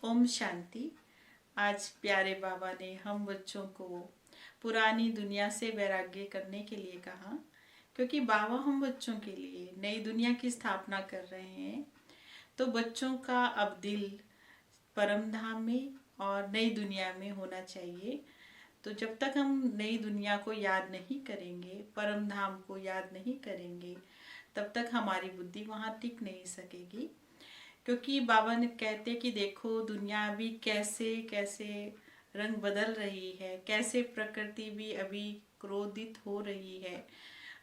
ओम शांति। आज प्यारे बाबा ने हम बच्चों को पुरानी दुनिया से वैराग्य करने के लिए कहा, क्योंकि बाबा हम बच्चों के लिए नई दुनिया की स्थापना कर रहे हैं। तो बच्चों का अब दिल परम धाम में और नई दुनिया में होना चाहिए। तो जब तक हम नई दुनिया को याद नहीं करेंगे, परम धाम को याद नहीं करेंगे, तब तक हमारी बुद्धि वहाँ टिक नहीं सकेगी। क्योंकि बाबा ने कहते कि देखो दुनिया अभी कैसे कैसे रंग बदल रही है, कैसे प्रकृति भी अभी क्रोधित हो रही है।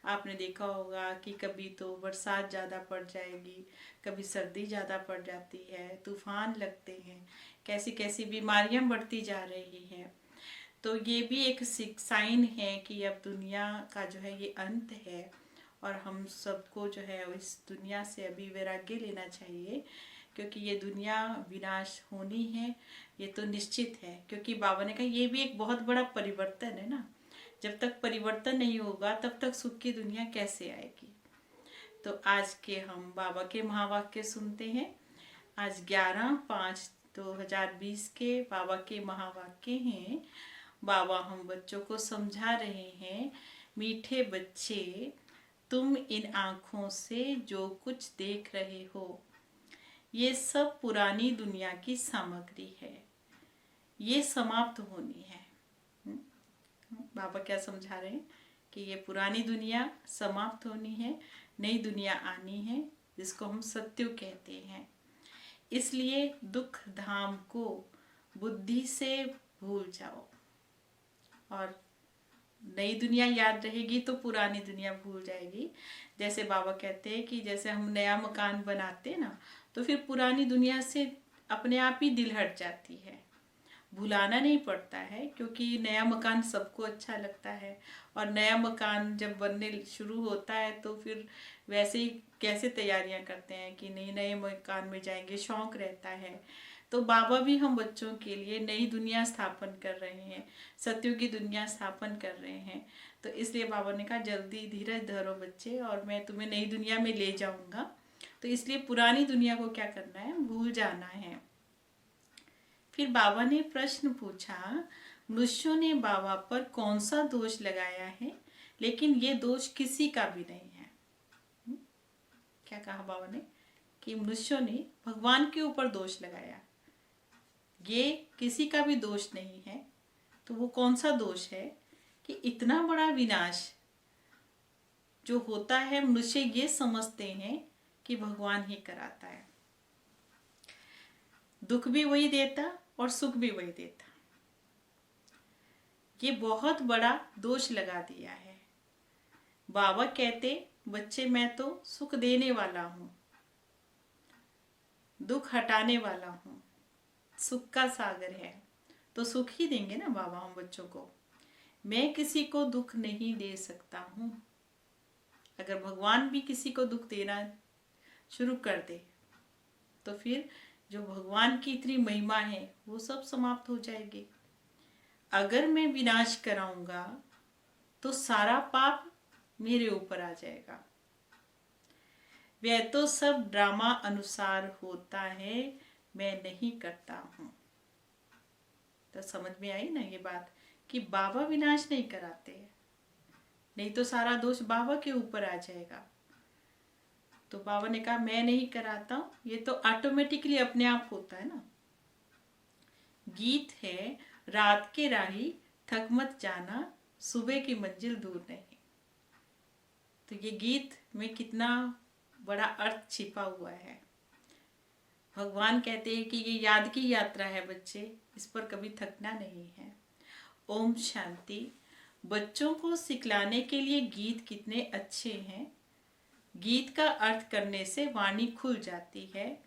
आपने देखा होगा कि कभी तो बरसात ज़्यादा पड़ जाएगी, कभी सर्दी ज़्यादा पड़ जाती है, तूफान लगते हैं, कैसी कैसी बीमारियां बढ़ती जा रही हैं। तो ये भी एक साइन है कि अब दुनिया का जो है ये अंत है, और हम सबको जो है इस दुनिया से अभी वैराग्य लेना चाहिए, क्योंकि ये दुनिया विनाश होनी है, ये तो निश्चित है। क्योंकि बाबा ने कहा ये भी एक बहुत बड़ा परिवर्तन है ना। जब तक परिवर्तन नहीं होगा तब तक सुख की दुनिया कैसे आएगी। तो आज के हम बाबा के महावाक्य सुनते हैं। आज 11/5/2020 के बाबा के महावाक्य हैं। बाबा हम बच्चों को समझा रहे हैं, मीठे बच्चे, तुम इन आँखों से जो कुछ देख रहे हो ये सब पुरानी दुनिया की सामग्री है, ये समाप्त होनी है। बाबा क्या समझा रहे हैं कि ये पुरानी दुनिया समाप्त होनी है, नई दुनिया आनी है, जिसको हम सत्य कहते हैं। इसलिए दुख धाम को बुद्धि से भूल जाओ, और नई दुनिया याद रहेगी तो पुरानी दुनिया भूल जाएगी। जैसे बाबा कहते हैं कि जैसे हम नया मकान बनाते ना, तो फिर पुरानी दुनिया से अपने आप ही दिल हट जाती है, भुलाना नहीं पड़ता है, क्योंकि नया मकान सबको अच्छा लगता है। और नया मकान जब बनने शुरू होता है तो फिर वैसे ही कैसे तैयारियां करते हैं कि नए नए मकान में जाएंगे, शौक रहता है। तो बाबा भी हम बच्चों के लिए नई दुनिया स्थापन कर रहे हैं, सत्यों की दुनिया स्थापन कर रहे हैं। तो इसलिए बाबा ने कहा जल्दी धीरज धरो बच्चे, और मैं तुम्हें नई दुनिया में ले जाऊंगा। तो इसलिए पुरानी दुनिया को क्या करना है, भूल जाना है। फिर बाबा ने प्रश्न पूछा, मनुष्यों ने बाबा पर कौन सा दोष लगाया है, लेकिन ये दोष किसी का भी नहीं है। क्या कहा बाबा ने कि मनुष्यों ने भगवान के ऊपर दोष लगाया, ये किसी का भी दोष नहीं है। तो वो कौन सा दोष है कि इतना बड़ा विनाश जो होता है, मनुष्य ये समझते हैं कि भगवान ही कराता है, दुख भी वही देता और सुख भी वही देता। ये बहुत बड़ा दोष लगा दिया है। बाबा कहते बच्चे मैं तो सुख देने वाला हूँ, दुख हटाने वाला हूँ, सुख का सागर है, तो सुख ही देंगे ना बाबा हम बच्चों को। मैं किसी को दुख नहीं दे सकता हूँ। अगर भगवान भी किसी को दुख देना शुरू कर दे तो फिर जो भगवान की इतनी महिमा है वो सब समाप्त हो जाएगी। अगर मैं विनाश कराऊंगा तो सारा पाप मेरे ऊपर आ जाएगा। वह तो सब ड्रामा अनुसार होता है, मैं नहीं करता हूँ। तो समझ में आई ना ये बात कि बाबा विनाश नहीं कराते, नहीं तो सारा दोष बाबा के ऊपर आ जाएगा। तो बाबा ने कहा मैं नहीं कराता हूँ, ये तो ऑटोमेटिकली अपने आप होता है ना। गीत है, रात के राही थक मत जाना, सुबह की मंजिल दूर नहीं। तो ये गीत में कितना बड़ा अर्थ छिपा हुआ है। भगवान कहते हैं कि ये याद की यात्रा है बच्चे, इस पर कभी थकना नहीं है। ओम शांति। बच्चों को सिखलाने के लिए गीत कितने अच्छे हैं। गीत का अर्थ करने से वाणी खुल जाती है।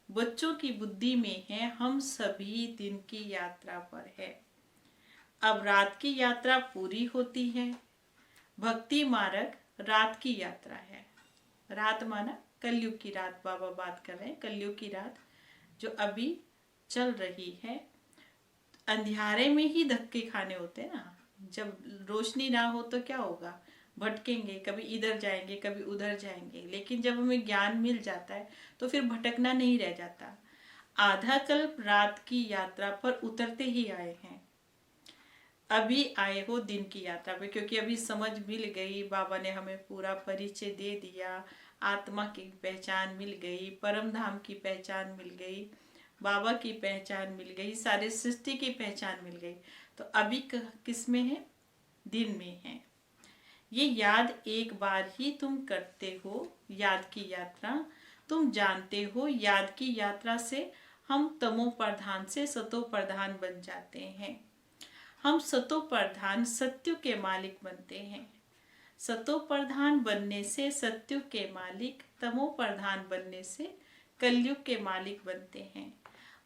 बच्चों की बुद्धि में है हम सभी दिन की यात्रा पर है। अब रात की यात्रा पूरी होती है। भक्ति मार्ग रात की यात्रा है। रात माना कलयुग की रात, बाबा बात कर रहे हैं कलयुग की रात जो अभी चल रही है। अंधियारे में ही धक्के खाने होते हैं ना, जब रोशनी ना हो तो क्या होगा, भटकेंगे, कभी इधर जाएंगे कभी उधर जाएंगे। लेकिन जब हमें ज्ञान मिल जाता है तो फिर भटकना नहीं रह जाता। आधा कल्प रात की यात्रा पर उतरते ही आए हैं। अभी आए हो दिन की यात्रा पे, क्योंकि अभी समझ मिल गई, बाबा ने हमें पूरा परिचय दे दिया, आत्मा की पहचान मिल गई, परम धाम की पहचान मिल गई, बाबा की पहचान मिल गई, सारे सृष्टि की पहचान मिल गई। तो अभी किस में है? दिन में है। ये याद एक बार ही तुम करते हो, याद की यात्रा। तुम जानते हो याद की यात्रा से हम तमो प्रधान से सतो प्रधान बन जाते हैं। हम सतो प्रधान सत्य के मालिक बनते हैं। सतो प्रधान बनने से सत्य के मालिक, तमो प्रधान बनने से कलयुग के मालिक बनते हैं।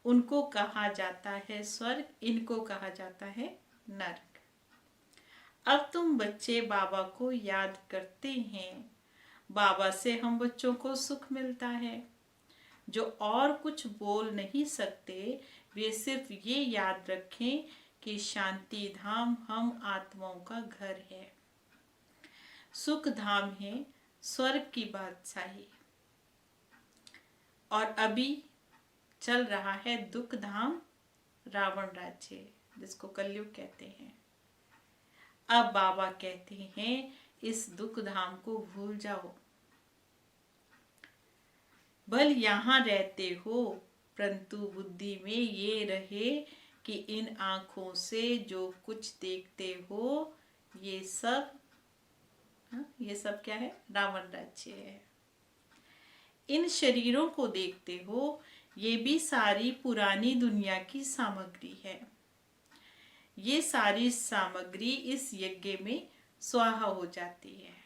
उनको कहा जाता है स्वर्ग, इनको कहा जाता है नरक। अब तुम बच्चे बाबा को याद करते हैं। बाबा से हम बच्चों को सुख मिलता है। जो और कुछ बोल नहीं सकते, वे सिर्फ ये याद रखें कि शांति धाम हम आत्माओं का घर है। सुख धाम है स्वर्ग की बादशाही। और अभी चल रहा है दुख धाम, रावण राज्य, जिसको कलयुग कहते हैं। अब बाबा कहते हैं इस दुख धाम को भूल जाओ। भल यहाँ रहते हो, परंतु बुद्धि में ये रहे कि इन आँखों से जो कुछ देखते हो, ये सब ये सब क्या है? रावण राज्य है। इन शरीरों को देखते हो, ये भी सारी पुरानी दुनिया की सामग्री है। ये सारी सामग्री इस यज्ञ में स्वाहा हो जाती है।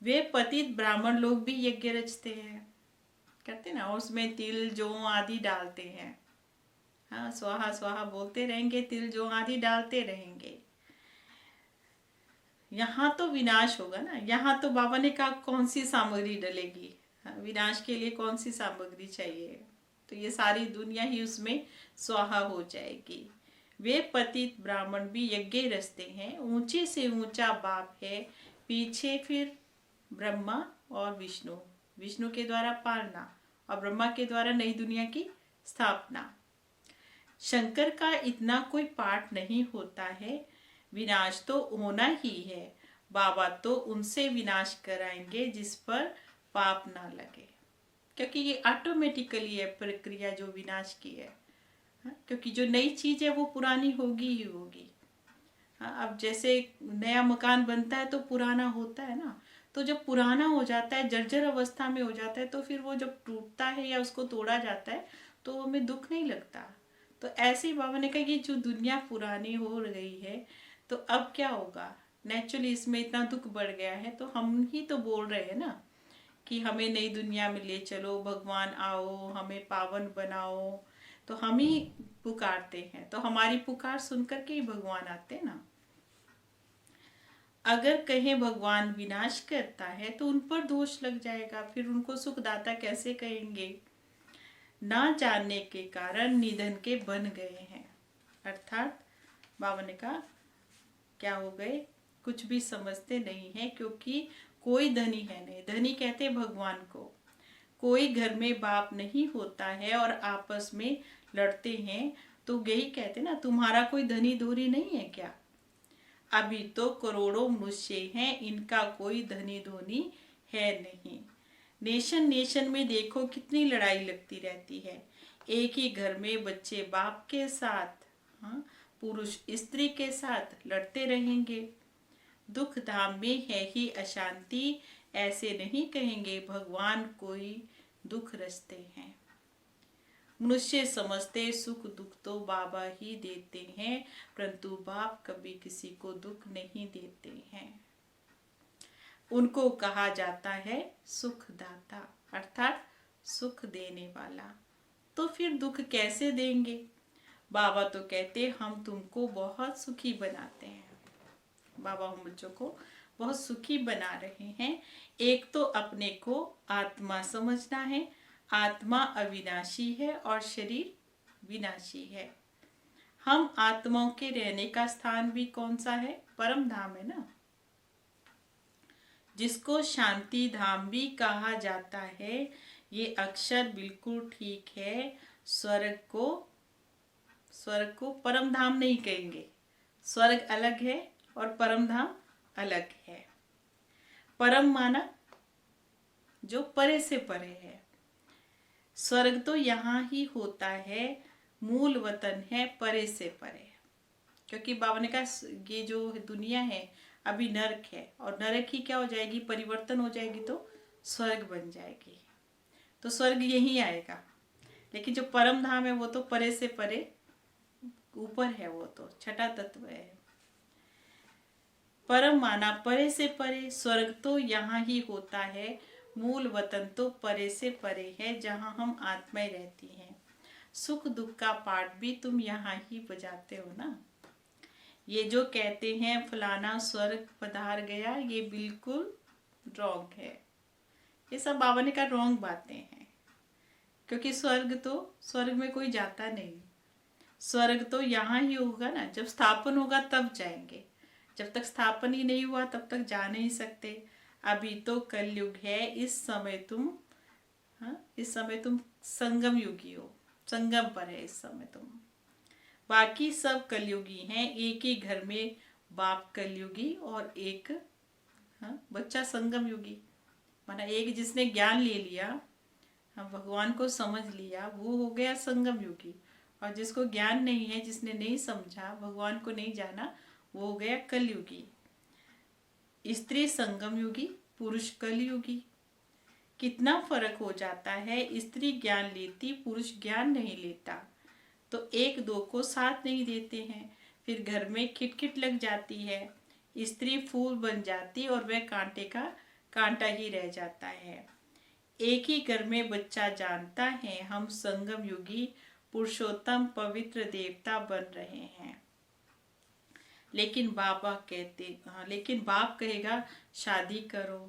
वे पतित ब्राह्मण लोग भी यज्ञ रचते हैं, करते ना, और उसमें तिल जौ आदि डालते हैं। हाँ, स्वाहा स्वाहा बोलते रहेंगे, तिल जौ आदि डालते रहेंगे। यहाँ तो विनाश होगा ना। यहाँ तो बाबा ने कहा कौन सी सामग्री डलेगी, विनाश के लिए कौन सी सामग्री चाहिए, तो ये सारी दुनिया ही उसमें स्वाहा हो जाएगी। वे पतित ब्राह्मण भी यज्ञ रचते हैं। ऊंचे से ऊंचा बाप है, पीछे फिर ब्रह्मा और विष्णु, विष्णु के द्वारा पालना और ब्रह्मा के द्वारा नई दुनिया की स्थापना। शंकर का इतना कोई पाठ नहीं होता है। विनाश तो होना ही है। बाबा तो उनसे विनाश कराएंगे जिस पर पाप ना लगे, क्योंकि ये ऑटोमेटिकली है प्रक्रिया जो विनाश की है। क्योंकि जो नई चीज है वो पुरानी होगी ही होगी। अब जैसे नया मकान बनता है तो पुराना होता है ना, तो जब पुराना हो जाता है, जर्जर अवस्था में हो जाता है, तो फिर वो जब टूटता है या उसको तोड़ा जाता है तो हमें दुख नहीं लगता। तो ऐसे ही बाबा ने कहा कि जो दुनिया पुरानी हो रही है, तो अब क्या होगा? नेचुरली इसमें इतना दुख बढ़ गया है, तो हम ही तो बोल रहे हैं ना कि हमें नई दुनिया में ले चलो, भगवान आओ, हमें पावन बनाओ। तो हम ही पुकारते हैं, तो हमारी पुकार सुनकर के ही भगवान आते हैं ना। अगर कहें भगवान विनाश करता है तो उन पर दोष लग जाएगा, फिर उनको सुखदाता कैसे कहेंगे? ना जानने के कारण निधन के बन गए हैं। अर्थात बाबा ने कहा क्या हो गए? कुछ भी समझते नहीं है, क्योंकि कोई धनी है नहीं। धनी कहते भगवान को। कोई घर में बाप नहीं होता है और आपस में लड़ते हैं, तो यही कहते ना, तुम्हारा कोई धनी धोरी नहीं है क्या? अभी तो करोड़ों मनुष्य हैं, इनका कोई धनी धोनी है नहीं। नेशन नेशन में देखो कितनी लड़ाई लगती रहती है। एक ही घर में बच्चे बाप के साथ, पुरुष स्त्री के साथ लड़ते रहेंगे। दुख धाम में है ही अशांति, ऐसे नहीं कहेंगे भगवान कोई दुख रचते हैं। मनुष्य समझते सुख दुख तो बाबा ही देते हैं, परंतु बाप कभी किसी को दुख नहीं देते हैं। उनको कहा जाता है सुखदाता, अर्थात सुख देने वाला। तो फिर दुख कैसे देंगे? बाबा तो कहते हम तुमको बहुत सुखी बनाते हैं। बाबा हम बच्चों को बहुत सुखी बना रहे हैं। एक तो अपने को आत्मा समझना है। आत्मा अविनाशी है और शरीर विनाशी है। हम आत्माओं के रहने का स्थान भी कौन सा है? परम धाम है ना, जिसको शांति धाम भी कहा जाता है। ये अक्षर बिल्कुल ठीक है। स्वर्ग को परम धाम नहीं कहेंगे। स्वर्ग अलग है और परम धाम अलग है। परम माना जो परे से परे है। स्वर्ग तो यहाँ ही होता है, मूल वतन है परे से परे। क्योंकि बाबा ने कहा ये जो दुनिया है अभी नरक है, और नरक ही क्या हो जाएगी, परिवर्तन हो जाएगी तो स्वर्ग बन जाएगी। तो स्वर्ग यही आएगा। लेकिन जो परम धाम है वो तो परे से परे ऊपर है, वो तो छठा तत्व है। परम माना परे से परे। स्वर्ग तो यहाँ ही होता है, मूल वतन तो परे से परे है, जहाँ हम आत्माएं रहती हैं। सुख दुख का पाठ भी तुम यहाँ ही बजाते हो ना। ये जो कहते हैं फलाना स्वर्ग पधार गया, ये बिल्कुल रॉन्ग है। ये सब बाबा ने कहा रॉन्ग बातें हैं। क्योंकि स्वर्ग में कोई जाता नहीं। स्वर्ग तो यहाँ ही होगा ना, जब स्थापन होगा तब जाएंगे। जब तक स्थापन ही नहीं हुआ तब तक जा नहीं सकते। अभी तो कलयुग है, इस समय तुम संगम युगी हो, संगम पर है इस समय तुम। बाकी सब कलयुगी हैं। एक ही घर में बाप कलयुगी और एक बच्चा संगम युगी। माना एक जिसने ज्ञान ले लिया, भगवान को समझ लिया, वो हो गया संगम युगी। और जिसको ज्ञान नहीं है, जिसने नहीं समझा, भगवान को नहीं जाना, वो हो गया कलयुगी। स्त्री संगम युगी, पुरुष कलयुगी। कितना फर्क हो जाता है। स्त्री ज्ञान लेती, पुरुष ज्ञान नहीं लेता, तो एक दो को साथ नहीं देते हैं। फिर घर में खिटखिट लग जाती है। स्त्री फूल बन जाती और वह कांटे का कांटा ही रह जाता है। एक ही घर में बच्चा जानता है हम संगम युगी पुरुषोत्तम पवित्र देवता बन रहे हैं। लेकिन लेकिन बाप कहेगा शादी करो।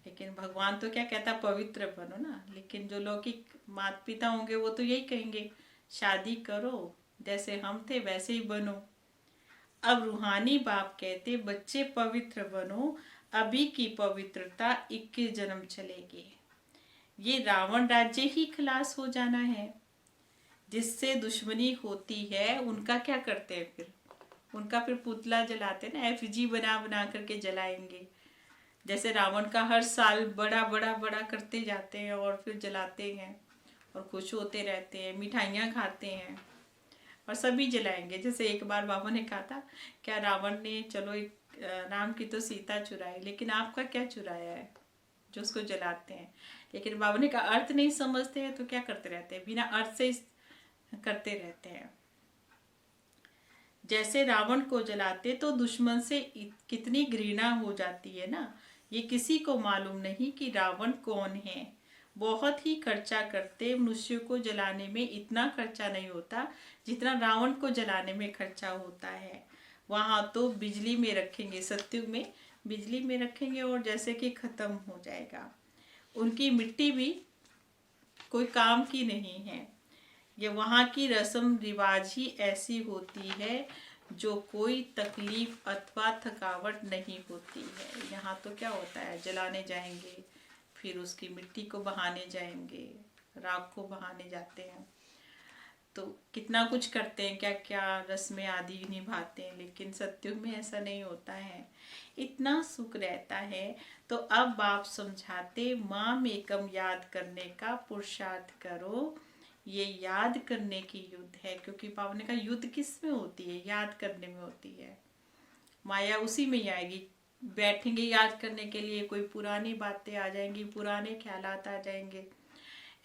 लेकिन भगवान तो क्या कहता, पवित्र बनो ना। लेकिन जो लौकिक माता पिता होंगे वो तो यही कहेंगे शादी करो, जैसे हम थे वैसे ही बनो। अब रूहानी बाप कहते बच्चे पवित्र बनो, अभी की पवित्रता 21 जन्म चलेगी। ये रावण राज्य ही खलास हो जाना है। जिससे दुश्मनी होती है उनका क्या करते हैं फिर, उनका फिर पुतला जलाते ना, एफिजी बना बना करके जलाएंगे। जैसे रावण का हर साल बड़ा बड़ा बड़ा करते जाते हैं और फिर जलाते हैं और खुश होते रहते हैं, मिठाइयाँ खाते हैं और सभी जलाएंगे। जैसे एक बार बाबा ने कहा था, क्या रावण ने चलो एक राम की तो सीता चुराई, लेकिन आपका क्या चुराया है जो उसको जलाते हैं। लेकिन बाबा ने कहा अर्थ नहीं समझते हैं तो क्या करते रहते हैं, बिना अर्थ से करते रहते हैं। जैसे रावण को जलाते तो दुश्मन से कितनी घृणा हो जाती है ना। ये किसी को मालूम नहीं कि रावण कौन है। बहुत ही खर्चा करते, मनुष्य को जलाने में इतना खर्चा नहीं होता जितना रावण को जलाने में खर्चा होता है। वहां तो बिजली में रखेंगे, सत्युग में बिजली में रखेंगे और जैसे कि खत्म हो जाएगा। उनकी मिट्टी भी कोई काम की नहीं है। ये वहाँ की रस्म रिवाज ही ऐसी होती है जो कोई तकलीफ अथवा थकावट नहीं होती है। यहाँ तो क्या होता है, जलाने जाएंगे, फिर उसकी मिट्टी को बहाने जाएंगे, राख को बहाने जाते हैं, तो कितना कुछ करते हैं, क्या क्या रस्में आदि निभाते हैं। लेकिन सत्युग में ऐसा नहीं होता है, इतना सुख रहता है। तो अब बाप समझाते माम एकम याद करने का पुरुषार्थ करो। ये याद करने की युद्ध है, क्योंकि बाबा ने कहा युद्ध किस में होती है, याद करने में होती है। माया उसी में ही आएगी। बैठेंगे याद करने के लिए, कोई पुरानी बातें आ जाएंगी, पुराने ख्यालात आ जाएंगे,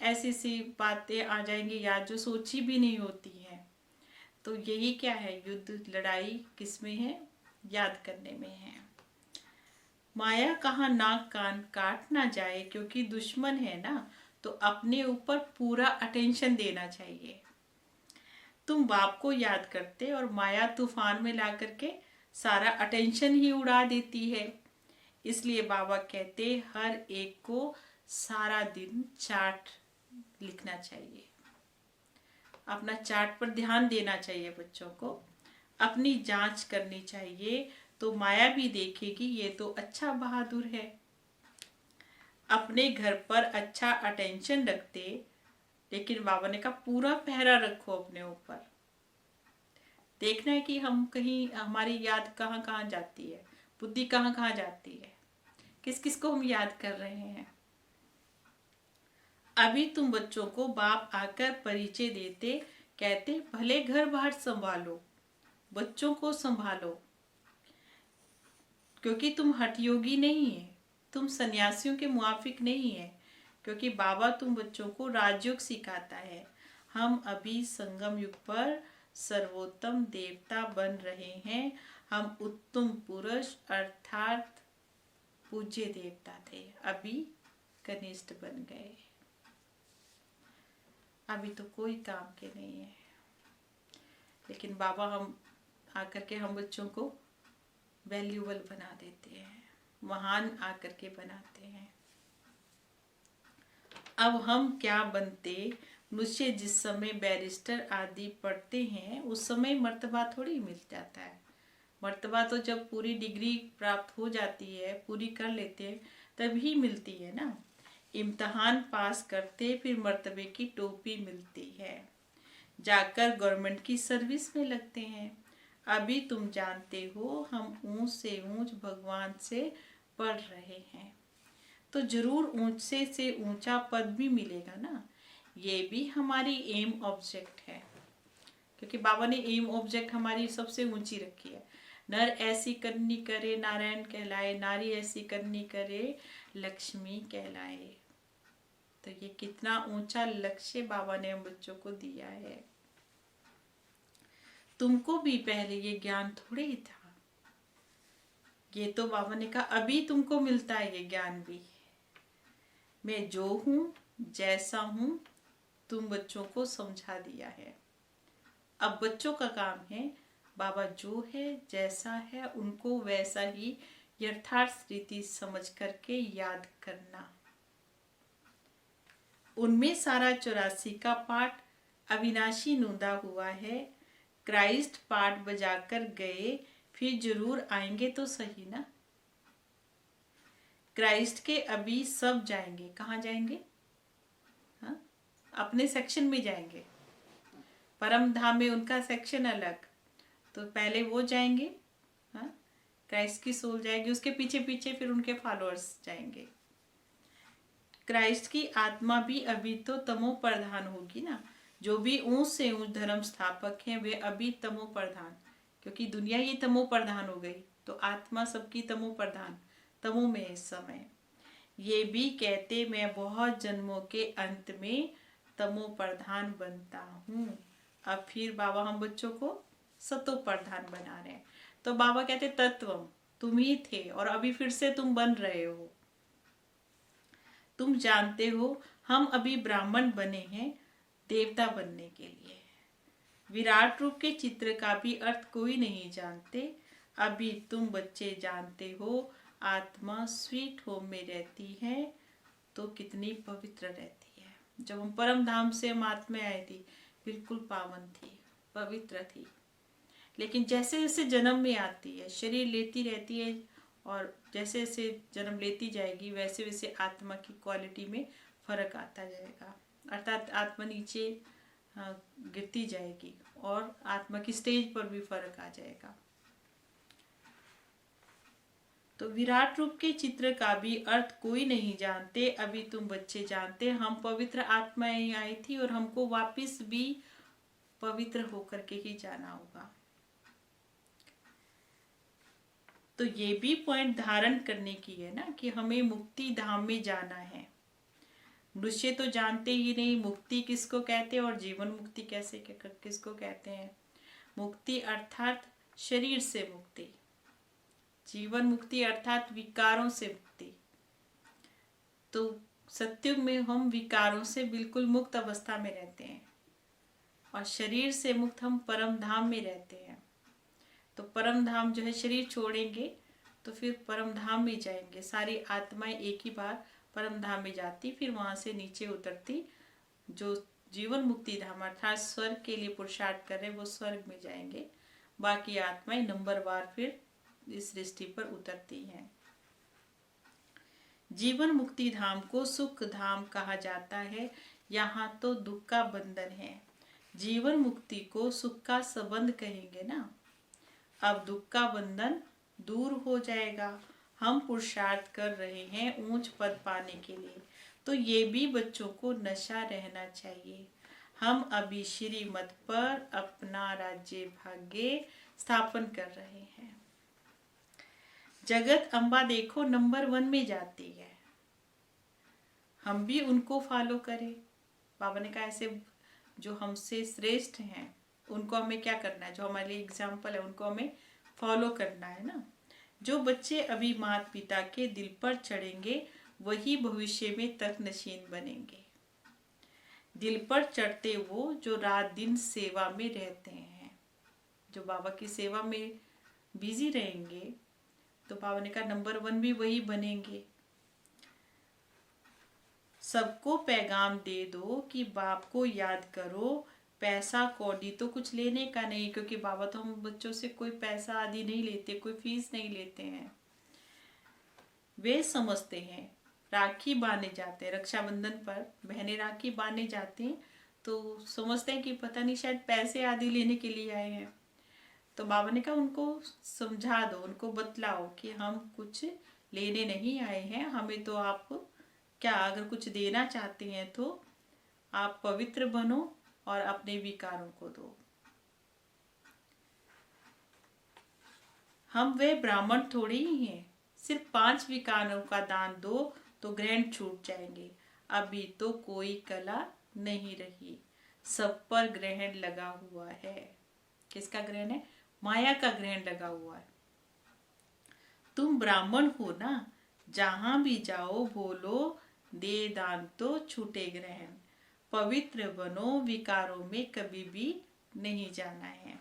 ऐसी सी बातें आ जाएंगी याद जो सोची भी नहीं होती है। तो यही क्या है, युद्ध लड़ाई किस में है, याद करने में है। माया कहाँ नाक कान काट ना जाए, क्योंकि दुश्मन है ना, तो अपने ऊपर पूरा अटेंशन देना चाहिए। तुम बाप को याद करते और माया तूफान में ला करके सारा अटेंशन ही उड़ा देती है। इसलिए बाबा कहते हर एक को सारा दिन चार्ट लिखना चाहिए, अपना चार्ट पर ध्यान देना चाहिए। बच्चों को अपनी जांच करनी चाहिए, तो माया भी देखेगी ये तो अच्छा बहादुर है। अपने घर पर अच्छा अटेंशन रखते, लेकिन बाबा ने कहा पूरा पहरा रखो अपने ऊपर। देखना है कि हम कहीं हमारी याद कहाँ कहाँ जाती है, बुद्धि कहाँ कहाँ जाती है, किस किस को हम याद कर रहे हैं। अभी तुम बच्चों को बाप आकर परिचय देते, कहते भले घर बाहर संभालो, बच्चों को संभालो, क्योंकि तुम हठयोगी नहीं है, तुम सन्यासियों के मुआफिक नहीं है, क्योंकि बाबा तुम बच्चों को राजयोग सिखाता है। हम अभी संगम युग पर सर्वोत्तम देवता बन रहे हैं। हम उत्तम पुरुष अर्थात पूज्य देवता थे, अभी कनिष्ठ बन गए। अभी तो कोई काम के नहीं है, लेकिन बाबा हम आकर के हम बच्चों को वैल्यूबल बना देते हैं, महान आकर के बनाते हैं। अब हम क्या बनते, मुझसे जिस समय बैरिस्टर आदि पढ़ते हैं उस समय मर्तबा थोड़ी मिल जाता है। मर्तबा तो जब पूरी डिग्री प्राप्त हो जाती है, पूरी कर लेते हैं, तभी मिलती है ना। इम्तहान पास करते फिर मर्तबे की टोपी मिलती है, जाकर गवर्नमेंट की सर्विस में लगते हैं। अभी तुम जानते हो हम ऊंच से ऊंच भगवान से पढ़ रहे हैं, तो जरूर ऊंच से ऊंचा पद भी मिलेगा ना। ये भी हमारी एम ऑब्जेक्ट है, क्योंकि बाबा ने एम ऑब्जेक्ट हमारी सबसे ऊंची रखी है। नर ऐसी करनी करे नारायण कहलाए, नारी ऐसी करनी करे लक्ष्मी कहलाए। तो ये कितना ऊंचा लक्ष्य बाबा ने हम बच्चों को दिया है। तुमको भी पहले ये ज्ञान थोड़े ही था, ये तो बाबा ने कहा अभी तुमको मिलता है ये ज्ञान भी। मैं जो हूँ जैसा हूँ तुम बच्चों को समझा दिया है। अब बच्चों का काम है बाबा जो है जैसा है उनको वैसा ही यथार्थ रीति समझ करके याद करना। उनमें सारा 84 का पाठ अविनाशी नूंदा हुआ है। क्राइस्ट पाठ बजाकर गए, फिर जरूर आएंगे तो सही ना। क्राइस्ट के अभी सब जाएंगे, कहाँ जाएंगे? हाँ, अपने सेक्शन में जाएंगे। परम धाम में उनका सेक्शन अलग, तो पहले वो जाएंगे। हाँ, क्राइस्ट की सोल जाएगी, उसके पीछे पीछे फिर उनके फॉलोअर्स जाएंगे। क्राइस्ट की आत्मा भी अभी तो तमो प्रधान होगी ना। जो भी ऊंच से ऊंच धर्म स्थापक हैं वे अभी तमो प्रधान, क्योंकि दुनिया ही तमो प्रधान हो गई, तो आत्मा सबकी तमो प्रधान, तमो में इस समय। ये भी कहते मैं बहुत जन्मों के अंत में तमो प्रधान बनता हूँ। अब फिर बाबा हम बच्चों को सतो प्रधान बना रहे हैं। तो बाबा कहते तत्वम तुम ही थे और अभी फिर से तुम बन रहे हो। तुम जानते हो हम अभी ब्राह्मण बने हैं देवता बनने के लिए। विराट रूप के चित्र का भी अर्थ कोई नहीं जानते, अभी तुम बच्चे जानते हो। आत्मा स्वीट होम में रहती है तो कितनी पवित्र रहती है। जब हम परम धाम से हम आत्मा आई थी बिल्कुल पावन थी, पवित्र थी। लेकिन जैसे जैसे जन्म में आती है, शरीर लेती रहती है, और जैसे जैसे जन्म लेती जाएगी वैसे वैसे आत्मा की क्वालिटी में फर्क आता जाएगा। अर्थात आत्मा नीचे गिरती जाएगी और आत्मा की स्टेज पर भी फर्क आ जाएगा। तो विराट रूप के चित्र का भी अर्थ कोई नहीं जानते, अभी तुम बच्चे जानते। हम पवित्र आत्माएं आई थी और हमको वापस भी पवित्र होकर के ही जाना होगा। तो ये भी पॉइंट धारण करने की है ना कि हमें मुक्ति धाम में जाना है। मनुष्य तो जानते ही नहीं मुक्ति किसको कहते हैं और जीवन मुक्ति कैसे किसको कहते हैं। मुक्ति अर्थात शरीर से मुक्ति, जीवन मुक्ति अर्थात विकारों से मुक्ति। तो सत्युग में हम विकारों से बिल्कुल मुक्त अवस्था में रहते हैं और शरीर से मुक्त हम परम धाम में रहते हैं। तो परम धाम जो है, शरीर छोड़ेंगे तो फिर परम धाम में जाएंगे। सारी आत्माएं एक ही बार परम धाम में जाती, फिर वहां से नीचे उतरती। जो जीवन मुक्ति धाम अर्थात स्वर्ग के लिए पुरुषार्थ कर रहे वो स्वर्ग में जाएंगे। बाकी आत्माएं नंबरवार फिर इस सृष्टि पर उतरती हैं। जीवन मुक्ति धाम को सुख धाम कहा जाता है। यहाँ तो दुख का बंधन है। जीवन मुक्ति को सुख का संबंध कहेंगे ना। अब दुख का बंधन दूर हो जाएगा। हम पुरुषार्थ कर रहे हैं ऊंच पद पाने के लिए, तो ये भी बच्चों को नशा रहना चाहिए। हम अभी श्रीमत पर अपना राज्य भाग्य स्थापन कर रहे हैं। जगत अम्बा देखो नंबर 1 में जाती है, हम भी उनको फॉलो करें। बाबा ने कहा ऐसे जो हमसे श्रेष्ठ हैं उनको हमें क्या करना है, जो हमारे लिए एग्जाम्पल है उनको हमें फॉलो करना है ना। जो बच्चे अभी माता पिता के दिल पर चढ़ेंगे वही भविष्य में तर्कनशीन बनेंगे। दिल पर चढ़ते वो जो रात दिन सेवा में रहते हैं, जो बाबा की सेवा में बिजी रहेंगे, तो बाबा ने कहा नंबर 1 भी वही बनेंगे। सबको पैगाम दे दो कि बाप को याद करो, पैसा कौड़ी तो कुछ लेने का नहीं, क्योंकि बाबा तो हम बच्चों से कोई पैसा आदि नहीं लेते, कोई फीस नहीं लेते हैं। वे समझते हैं राखी बांधने जाते हैं, रक्षाबंधन पर बहनें राखी बांधने जाती हैं तो समझते हैं कि पता नहीं शायद पैसे आदि लेने के लिए आए हैं। तो बाबा ने कहा उनको समझा दो, उनको बतलाओ कि हम कुछ लेने नहीं आए हैं, हमें तो आप क्या अगर कुछ देना चाहते हैं तो आप पवित्र बनो और अपने विकारों को दो। हम वे ब्राह्मण थोड़े ही हैं, सिर्फ 5 विकारों का दान दो तो ग्रहण छूट जाएंगे। अभी तो कोई कला नहीं रही, सब पर ग्रहण लगा हुआ है। किसका ग्रहण है? माया का ग्रहण लगा हुआ है। तुम ब्राह्मण हो ना, जहां भी जाओ बोलो दे दान तो छूटे ग्रहण। पवित्र बनो, विकारों में कभी भी नहीं जाना है।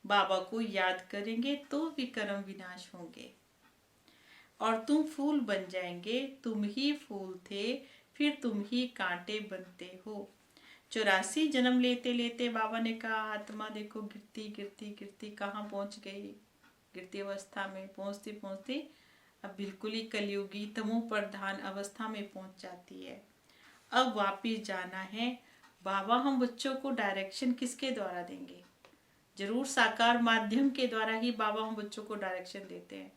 बाबा को याद करेंगे तो विक्रम विनाश होंगे और तुम फूल बन जाएंगे। तुम ही फूल थे, फिर तुम ही कांटे बनते हो। 84 जन्म लेते लेते बाबा ने कहा आत्मा देखो गिरती गिरती गिरती कहाँ पहुंच गई। गिरती अवस्था में पहुंचती पहुंचती अब बिल्कुल ही कलयुगी तमो प्रधान अवस्था में पहुंच जाती है। अब वापिस जाना है। बाबा हम बच्चों को डायरेक्शन किसके द्वारा देंगे? जरूर साकार माध्यम के द्वारा ही बाबा हम बच्चों को डायरेक्शन देते हैं।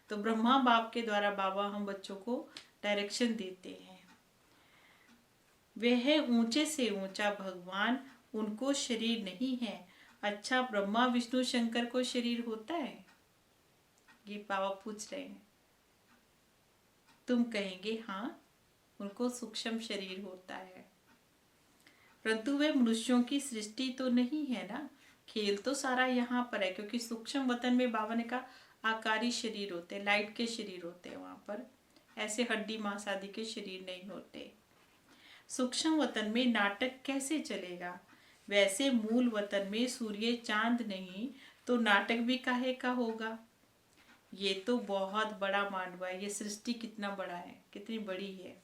तो ब्रह्मा बाप के द्वारा बाबा हम बच्चों को डायरेक्शन देते हैं। वे है ऊंचे से ऊंचा भगवान, उनको शरीर नहीं है। अच्छा ब्रह्मा विष्णु शंकर को शरीर होता है? ये बाबा पूछ रहे हैं। तुम कहेंगे हाँ, उनको सूक्ष्म शरीर होता है, परंतु वे मनुष्यों की सृष्टि तो नहीं है ना। खेल तो सारा यहाँ पर है, क्योंकि सूक्ष्म वतन में बाबा ने कहा आकारी शरीर होते, लाइट के शरीर होते हैं वहां पर, ऐसे हड्डी मांस आदि के शरीर नहीं होते। सूक्ष्म वतन में नाटक कैसे चलेगा? वैसे मूल वतन में सूर्य चांद नहीं तो नाटक भी काहे का होगा। ये तो बहुत बड़ा मांडवा है, ये सृष्टि कितना बड़ा है, कितनी बड़ी है।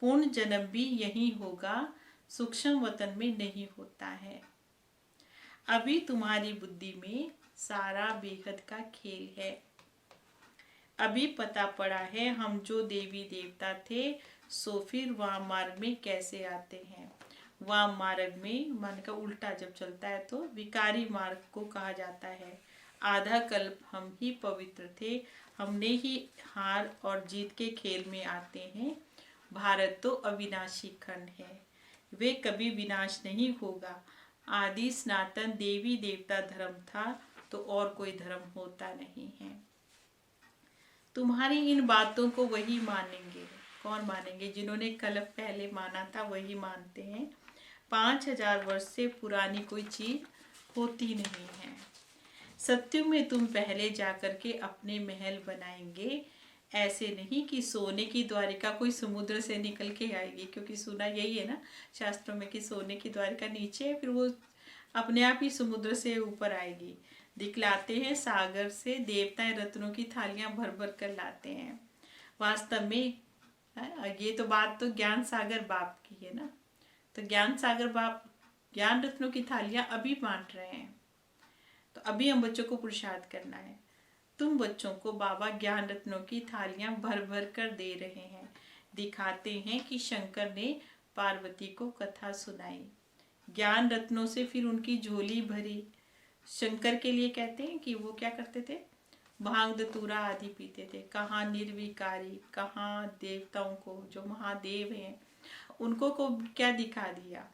पूर्ण जन्म भी यही होगा, सूक्ष्म वतन में नहीं होता है। अभी तुम्हारी बुद्धि में सारा बेहद का खेल है। अभी पता पड़ा है हम जो देवी देवता थे सो फिर वहाँ मार्ग में कैसे आते हैं। वहाँ मार्ग में मन का उल्टा जब चलता है तो विकारी मार्ग को कहा जाता है। आधा कल्प हम ही पवित्र थे, हमने ही हार और जीत के खेल में आते हैं। भारत तो अविनाशी खंड है, वे कभी विनाश नहीं होगा। आदि सनातन देवी देवता धर्म था तो और कोई धर्म होता नहीं है। तुम्हारी इन बातों को वही मानेंगे। कौन मानेंगे? जिन्होंने कल्प पहले माना था वही मानते हैं। 5000 वर्ष से पुरानी कोई चीज होती नहीं है। सत्युग में तुम पहले जाकर के अपने महल बनाएंगे, ऐसे नहीं कि सोने की द्वारिका कोई समुद्र से निकल के आएगी, क्योंकि सुना यही है ना शास्त्रों में कि सोने की द्वारिका नीचे है, फिर वो अपने आप ही समुद्र से ऊपर आएगी। दिखलाते हैं सागर से देवताएं रत्नों की थालियां भर भर कर लाते हैं। वास्तव में ये तो बात तो ज्ञान सागर बाप की है ना। तो ज्ञान सागर बाप ज्ञान रत्नों की थालियां अभी बांट रहे हैं। तो अभी हम बच्चों को पुरुषार्थ करना है। तुम बच्चों को बाबा ज्ञान रत्नों की थालियां भर भर कर दे रहे हैं। दिखाते हैं कि शंकर ने पार्वती को कथा सुनाई, ज्ञान रत्नों से फिर उनकी झोली भरी। शंकर के लिए कहते हैं कि वो क्या करते थे, भांग धतूरा आदि पीते थे। कहाँ निर्विकारी, कहाँ देवताओं को, जो महादेव हैं उनको को क्या दिखा दिया,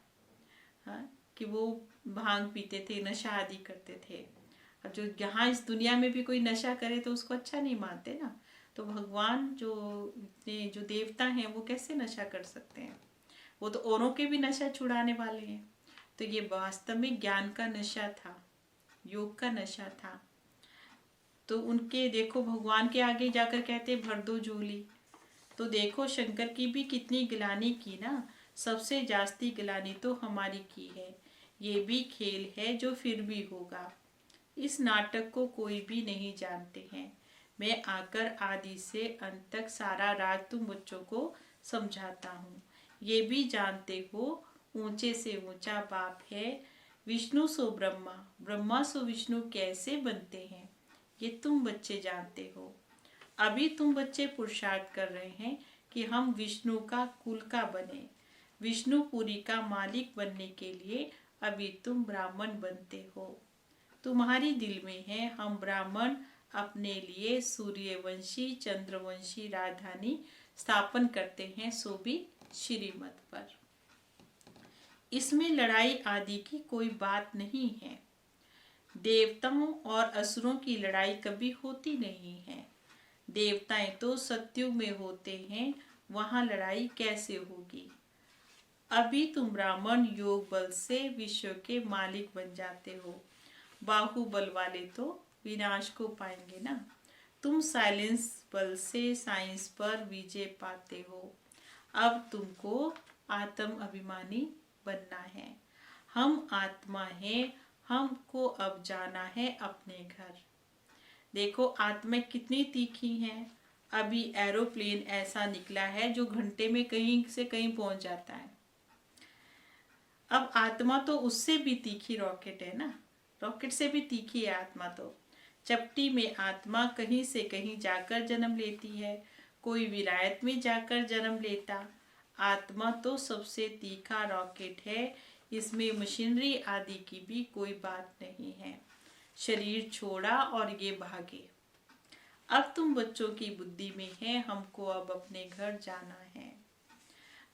हाँ, कि वो भांग पीते थे, नशा आदि करते थे। अब जो यहाँ इस दुनिया में भी कोई नशा करे तो उसको अच्छा नहीं मानते ना। तो भगवान जो देवता हैं वो कैसे नशा कर सकते हैं, वो तो औरों के भी नशा छुड़ाने वाले हैं। तो ये वास्तव में ज्ञान का नशा था, योग का नशा था। तो उनके देखो भगवान के आगे जाकर कहते भर दो झोली। तो देखो शंकर की भी कितनी गिलानी की ना, सबसे जास्ती गिलानी तो हमारी की है। ये भी खेल है जो फिर भी होगा। इस नाटक को कोई भी नहीं जानते हैं। मैं आकर आदि से अंत तक सारा राज तुम बच्चों को समझाता हूँ। ये भी जानते हो ऊंचे से ऊंचा बाप है विष्णु सो ब्रह्मा, ब्रह्मा सो विष्णु कैसे बनते हैं ये तुम बच्चे जानते हो। अभी तुम बच्चे पुरुषार्थ कर रहे हैं कि हम विष्णु का कुल का बने। विष्णुपुरी का मालिक बनने के लिए अभी तुम ब्राह्मण बनते हो। तुम्हारी दिल में है हम ब्राह्मण अपने लिए सूर्यवंशी चंद्रवंशी राजधानी स्थापन करते हैं, सो भी श्रीमत पर। इसमें लड़ाई आदि की कोई बात नहीं है। देवताओं और असुरों की लड़ाई कभी होती नहीं है। देवताएं तो सत्युग में होते हैं, वहां लड़ाई कैसे होगी। अभी तुम ब्राह्मण योग बल से विश्व के मालिक बन जाते हो। बाहुबल वाले तो विनाश को पाएंगे ना। तुम साइलेंस बल से साइंस पर विजय पाते हो। अब तुमको आत्म अभिमानी बनना है। हम आत्मा हैं, हमको अब जाना है अपने घर। देखो आत्मा कितनी तीखी हैं। अभी एरोप्लेन ऐसा निकला है जो घंटे में कहीं से कहीं पहुंच जाता है। अब आत्मा तो उससे भी तीखी रॉकेट है ना, रॉकेट से भी तीखी है आत्मा। तो चपटी में आत्मा कहीं से कहीं जाकर जन्म लेती है, कोई विलायत में जाकर जन्म लेता। आत्मा तो सबसे तीखा रॉकेट है, इसमें मशीनरी आदि की भी कोई बात नहीं है। शरीर छोड़ा और ये भागे। अब तुम बच्चों की बुद्धि में है हमको अब अपने घर जाना है।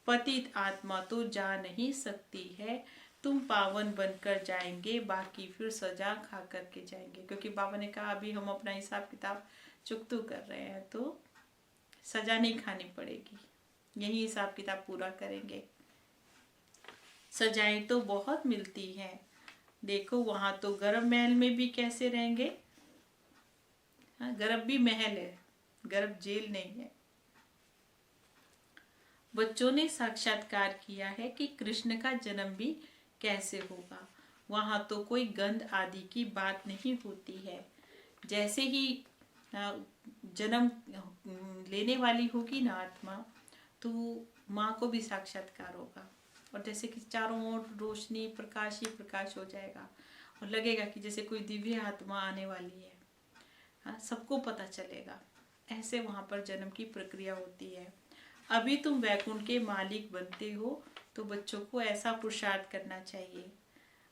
पतित आत्मा तो जा नहीं सकती है, तुम पावन बनकर जाएंगे, बाकी फिर सजा खा करके जाएंगे। क्योंकि बाबा ने कहा अभी हम अपना हिसाब किताब चुकतू कर रहे हैं तो सजा नहीं खानी पड़ेगी, यही हिसाब किताब पूरा करेंगे। सजाएं तो बहुत मिलती हैं। देखो वहां तो गर्भ महल में भी कैसे रहेंगे। हाँ, गर्भ भी महल है, गर्भ जेल नहीं है। बच्चों ने साक्षात्कार किया है कि कृष्ण का जन्म भी कैसे होगा। वहां तो कोई गंध आदि की बात नहीं होती है। जैसे ही जन्म लेने वाली होगी ना आत्मा, तो माँ को भी साक्षात्कार होगा। और जैसे कि चारों ओर रोशनी प्रकाश ही प्रकाश हो जाएगा और लगेगा कि जैसे कोई दिव्य आत्मा आने वाली है। हाँ, सबको पता चलेगा। ऐसे वहाँ पर जन्म की प्रक्रिया होती है। अभी तुम वैकुंठ के मालिक बनते हो तो बच्चों को ऐसा पुरुषार्थ करना चाहिए।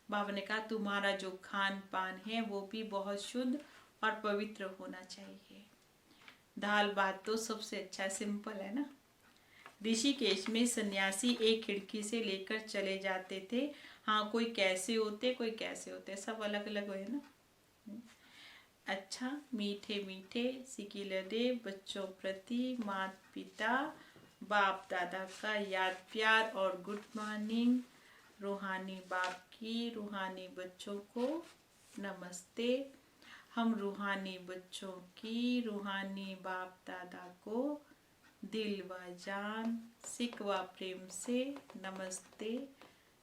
बाबा ने कहा तुम्हारा जो खान पान है वो भी बहुत शुद्ध और पवित्र होना चाहिए। दाल भात तो सबसे अच्छा सिंपल है ना। ऋषिकेश में सन्यासी एक खिड़की से लेकर चले जाते थे। हाँ, कोई कैसे होते कोई कैसे होते, सब अलग अलग है ना। अच्छा, मीठे मीठे सिकिले दे बच्चों प्रति माता पिता बाप दादा का याद प्यार और गुड मॉर्निंग। रूहानी बाप की रूहानी बच्चों को नमस्ते। हम रूहानी बच्चों की रूहानी बाप दादा को दिल व जान सिक व प्रेम से नमस्ते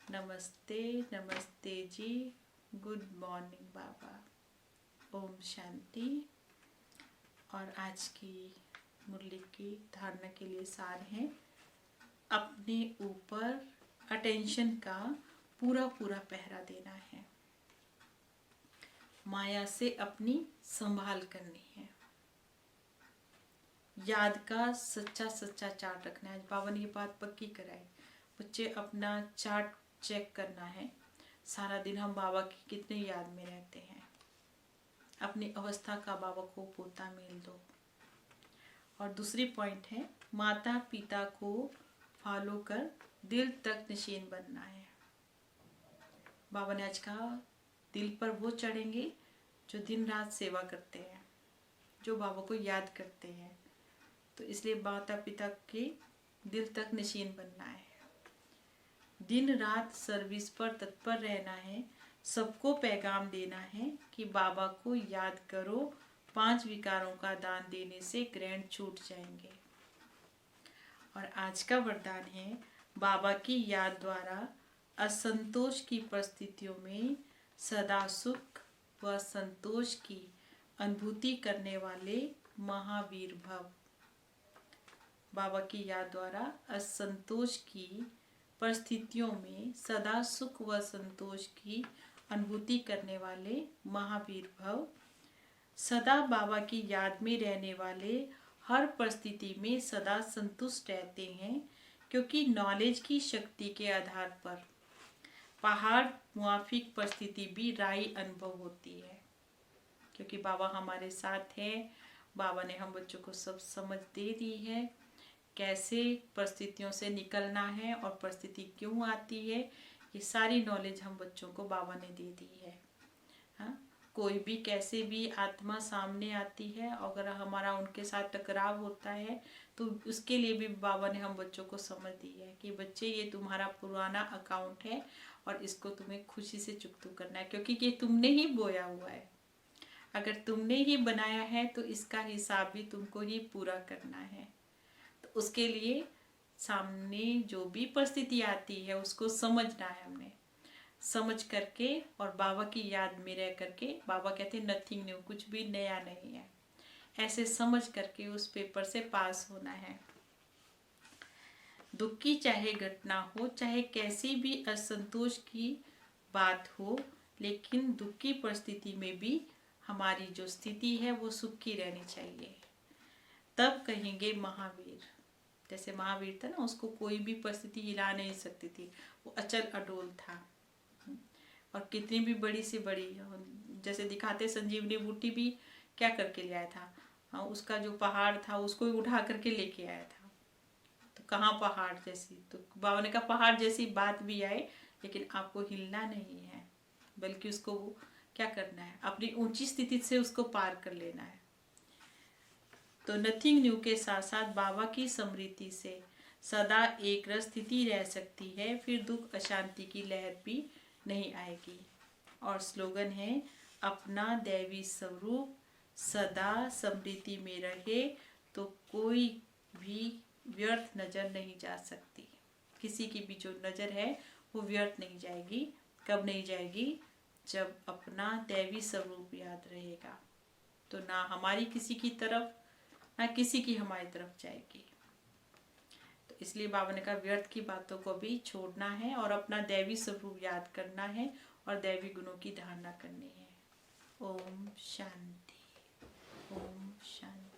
नमस्ते नमस्ते जी। गुड मॉर्निंग बाबा। ओम शांति। और आज की मुरली की धारणा के लिए सार है, अपने ऊपर अटेंशन का पूरा पूरा पहरा देना है। माया से अपनी संभाल करनी है। याद का सच्चा सच्चा चार्ट रखना है। बाबा ने ये बात पक्की कराई, बच्चे अपना चार्ट चेक करना है। सारा दिन हम बाबा की कितने याद में रहते हैं। अपनी अवस्था का बाबा को पोता मेल दो। और दूसरी पॉइंट है, माता पिता को फॉलो कर दिल तक निशीन बनना है। बाबा ने आज कहा, दिल पर वो चढ़ेंगे जो दिन रात सेवा करते हैं, जो बाबा को याद करते हैं। तो इसलिए माता पिता के दिल तक निशीन बनना है। दिन रात सर्विस पर तत्पर रहना है। सबको पैगाम देना है कि बाबा को याद करो, 5 विकारों का दान देने से ग्रहण छूट जाएंगे। और आज का वरदान है, बाबा की याद द्वारा असंतोष की परिस्थितियों में सदा सुख व संतोष की अनुभूति करने वाले महावीर भव। बाबा की याद द्वारा असंतोष की परिस्थितियों में सदा सुख व संतोष की अनुभूति करने वाले महावीर भव। सदा बाबा की याद में रहने वाले हर परिस्थिति में सदा संतुष्ट रहते हैं, क्योंकि नॉलेज की शक्ति के आधार पर पहाड़ मुआफिक परिस्थिति भी राई अनुभव होती है। क्योंकि बाबा हमारे साथ है। बाबा ने हम बच्चों को सब समझ दे दी है, कैसे परिस्थितियों से निकलना है और परिस्थिति क्यों आती है। ये सारी नॉलेज हम बच्चों को बाबा ने दे दी है। हाँ, कोई भी कैसे भी आत्मा सामने आती है, अगर हमारा उनके साथ टकराव होता है तो उसके लिए भी बाबा ने हम बच्चों को समझ दी है कि बच्चे, ये तुम्हारा पुराना अकाउंट है और इसको तुम्हें खुशी से चुकता करना है, क्योंकि ये तुमने ही बोया हुआ है। अगर तुमने ही बनाया है तो इसका हिसाब भी तुमको ही पूरा करना है। तो उसके लिए सामने जो भी परिस्थिति आती है उसको समझना है हमने, समझ करके और बाबा की याद में रह करके। बाबा कहते हैं नथिंग न्यू, कुछ भी नया नहीं है, ऐसे समझ करके उस पेपर से पास होना है। दुख की चाहे घटना हो, चाहे कैसी भी असंतोष की बात हो, लेकिन दुख की परिस्थिति में भी हमारी जो स्थिति है वो सुख की रहनी चाहिए। तब कहेंगे महावीर। जैसे महावीर था ना, उसको कोई भी परिस्थिति हिला नहीं सकती थी, वो अचल अडोल था। और कितनी भी बड़ी से बड़ी, जैसे दिखाते संजीवनी बूटी भी क्या करके ले आया था, हाँ, उसका जो पहाड़ था उसको ही उठा करके लेके आया था। तो कहाँ पहाड़ जैसी, तो बाबा ने कहा पहाड़ जैसी बात भी आए, लेकिन आपको हिलना नहीं है, बल्कि उसको क्या करना है, अपनी ऊंची स्थिति से उसको पार कर लेना है। तो नथिंग न्यू के साथ साथ बाबा की स्मृति से सदा एक रस स्थिति रह सकती है, फिर दुख अशांति की लहर भी नहीं आएगी। और स्लोगन है, अपना दैवी स्वरूप सदा स्मृति में रहे तो कोई भी व्यर्थ नजर नहीं जा सकती। किसी की भी जो नजर है वो व्यर्थ नहीं जाएगी। कब नहीं जाएगी? जब अपना दैवी स्वरूप याद रहेगा, तो ना हमारी किसी की तरफ, ना किसी की हमारी तरफ जाएगी। तो इसलिए बाबा ने कहा व्यर्थ की बातों को भी छोड़ना है और अपना दैवी स्वरूप याद करना है और दैवी गुणों की धारणा करनी है। ओम शांति, ओम शांति।